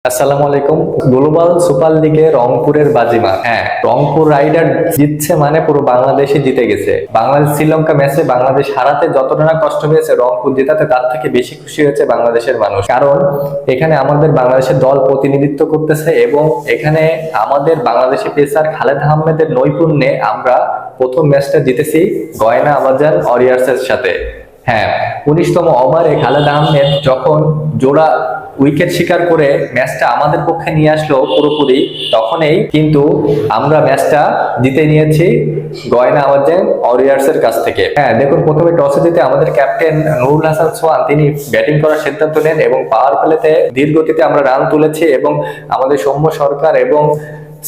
আসসালামু আলাইকুম। Global super লিগে রংপুরের বাজিমাত। হ্যাঁ, রংপুর রাইডার জিতছে মানে পুরো বাংলাদেশই জিতে গেছে। বাংলাদেশ শ্রীলঙ্কা ম্যাচে বাংলাদেশ হারাতে যতটা না কষ্ট পেয়েছে, রংপুর জেতাতে তার থেকে বেশি খুশি হয়েছে বাংলাদেশের মানুষ। কারণ এখানে আমাদের বাংলাদেশের দল প্রতিনিধিত্ব করতেছে এবং এখানে আমাদের বাংলাদেশি পেসার খালেদ আহমেদের নৈপুণ্যে আমরা প্রথম ম্যাচটা জিতেছি গয়না আমাজন ওয়ারিয়র্সের সাথে। হ্যাঁ, 19তম ওভারে খালেদ আহমেদ যখন জোড়া উইকেট শিকার করে ম্যাচটা আমাদের পক্ষে নিয়ে আসলো পুরোপুরি, তখনই কিন্তু আমরা ম্যাচটা জিতে নিয়েছি গয়না আমাজন ওয়ারিয়র্স এর কাছ থেকে। হ্যাঁ, দেখুন, প্রথমে টসে জিতে আমাদের ক্যাপ্টেন নুরুল হাসান সোহান তিনি ব্যাটিং করার সিদ্ধান্ত নেন এবং পাওয়ার প্লেতে ধীর গতিতে আমরা রান তুলেছি এবং আমাদের সৌম্য সরকার এবং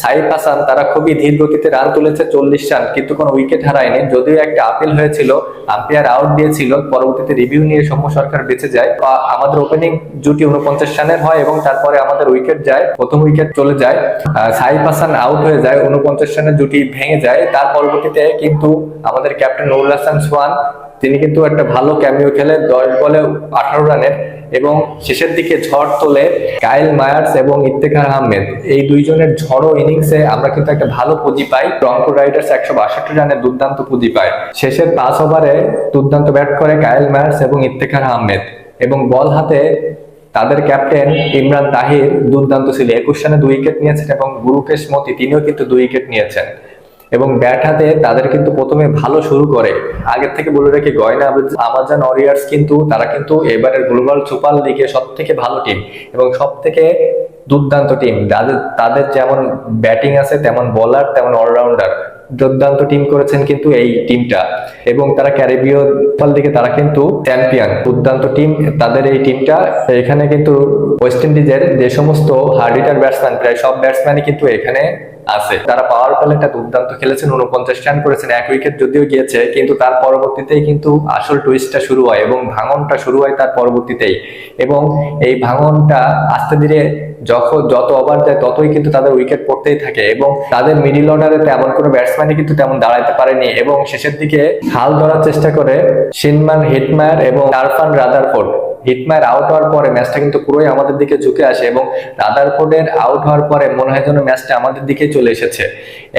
সাইফ হাসান তারা খুবই ধীর গতিতে রান তুলেছে 40 রান, কিন্তু কোনো উইকেট হারায়নি। যদিও একটা আপিল হয়েছিল, আম্পায়ার আউট দিয়েছিল, পরবর্তীতে রিভিউ নিয়ে সৌম্য সরকার বেঁচে যায়। আমাদের ওপেনিং জুটি 49 রানের হয় এবং তারপরে আমাদের উইকেট যায়, প্রথম উইকেট চলে যায়, সাইফ হাসান আউট হয়ে যায়, 49 রানের জুটি ভেঙে যায়। তার পরবর্তীতে কিন্তু আমাদের ক্যাপ্টেন নুরুল হাসান সোহান তিনি কিন্তু একটা ভালো ক্যামিও খেলে 10 বলে 18 রানের এবং শেষের দিকে ঝড় তোলে কাইল মায়ার্স এবং ইফতেখার আহমেদ। এই দুইজনের ঝড়ো ইনিংসে আমরা কিন্তু একটা ভালো পুঁজি পাই। রংপুর রাইডার্স 162 রানের দুর্দান্ত পুঁজি পায়। শেষের 5 ওভারে দুর্দান্ত ব্যাট করে কাইল মায়ার্স এবং ইফতেখার আহমেদ এবং বল হাতে তাদের ক্যাপ্টেন ইমরান তাহির দুর্দান্ত ছিল। 21 রানে 2 উইকেট নিয়েছেন এবং গুরুকেশ মতি তিনিও কিন্তু 2 উইকেট নিয়েছেন এবং ব্যাট হাতে তাদের কিন্তু প্রথমে ভালো শুরু করে। আগের থেকে বলে রাখি, গয়না আমাজন ওয়ারিয়র্স কিন্তু তারা কিন্তু এবারের গ্লোবাল সুপার লিগে সব থেকে ভালো টিম এবং সব থেকে দুর্দান্ত টিম। তাদের যেমন ব্যাটিং আছে, তেমন বোলার, তেমন অলরাউন্ডার, দুর্দান্ত টিম করেছেন কিন্তু এই টিমটা এবং তারা ক্যারিবীয় সুপার লিগে তারা কিন্তু চ্যাম্পিয়ন। দুর্দান্ত টিম তাদের এই টিমটা। এখানে কিন্তু ওয়েস্ট ইন্ডিজের যে সমস্ত হার্ড-হিটার ব্যাটসম্যান, প্রায় সব ব্যাটসম্যানই কিন্তু এখানে আছে। তারা পাওয়ার প্লেটা দুর্দান্ত খেলেছেন, 49 রান করেছেন, 1 উইকেট যদিও গিয়েছে, কিন্তু তার পরবর্তীতেই কিন্তু আসল টুইস্টটা শুরু হয় এবং ভাঙনটা শুরু হয় তার পরবর্তীতেই। এবং এই ভাঙনটা আস্তে ধীরে যত ওভার যায় ততই কিন্তু তাদের উইকেট পড়তেই থাকে এবং তাদের মিডিল অর্ডারে তেমন কোনো ব্যাটসম্যানই কিন্তু তেমন দাঁড়াইতে পারেনি এবং শেষের দিকে হাল ধরার চেষ্টা করে শিনমান হিটমায়ার এবং টারফান রাদারফোর্ড। হিটমায়ার আউট হওয়ার পরে ম্যাচটা কিন্তু পুরোই আমাদের দিকে ঝুঁকে আসে এবং রাদারফোর্ডের আউট হওয়ার পরে মনে হয় যেন ম্যাচটা আমাদের দিকে চলে এসেছে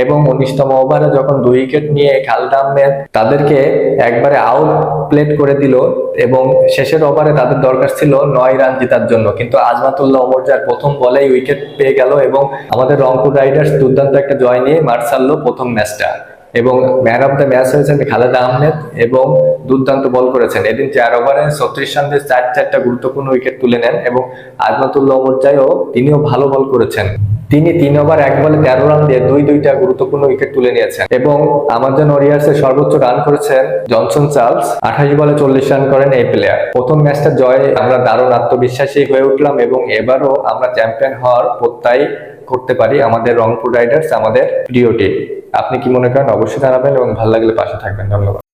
এবং 19তম ওভারে যখন 2 উইকেট নিয়ে খালেদ আহমেদ তাদেরকে একবারে আউট প্লেট করে দিল এবং শেষের ওভারে তাদের দরকার ছিল 9 রান জেতার জন্য, কিন্তু আজমাতুল্লাহ ওমরজার প্রথম বলেই উইকেট পেয়ে গেল এবং আমাদের রংপুর রাইডার্স দুর্দান্ত একটা জয় নিয়ে মাঠ ছাড়লো প্রথম ম্যাচটা। এবং ম্যান অফ দ্য ম্যাচ হয়েছেন খালেদ আহমেদ এবং দুর্দান্ত বল করেছেন। এদিন 4 ওভারে 36 রান দিয়ে 4টা গুরুত্বপূর্ণ উইকেট তুলে নেন এবং আজমাতুল্লাহ ওমরজাইও তিনিও ভালো বল করেছেন। তিনি 3 ওভার 1 বলে 13 রান দিয়ে দুইটা গুরুত্বপূর্ণ উইকেট তুলে নিয়েছেন এবং আমাজন ওয়ারিয়র্স এর সর্বোচ্চ রান করেছেন জনসন চার্লস, 28 বলে 40 রান করেন এই প্লেয়ার। প্রথম ম্যাচটা জয়ে আমরা দারুণ আত্মবিশ্বাসী হয়ে উঠলাম এবং এবারও আমরা চ্যাম্পিয়ন হওয়ার প্রত্যয় করতে পারি। আমাদের রংপুর রাইডার্স আমাদের প্রিয় টিম। আপনি কি মনে করেন অবশ্যই জানাবেন এবং ভালো লাগলে পাশে থাকবেন। ধন্যবাদ।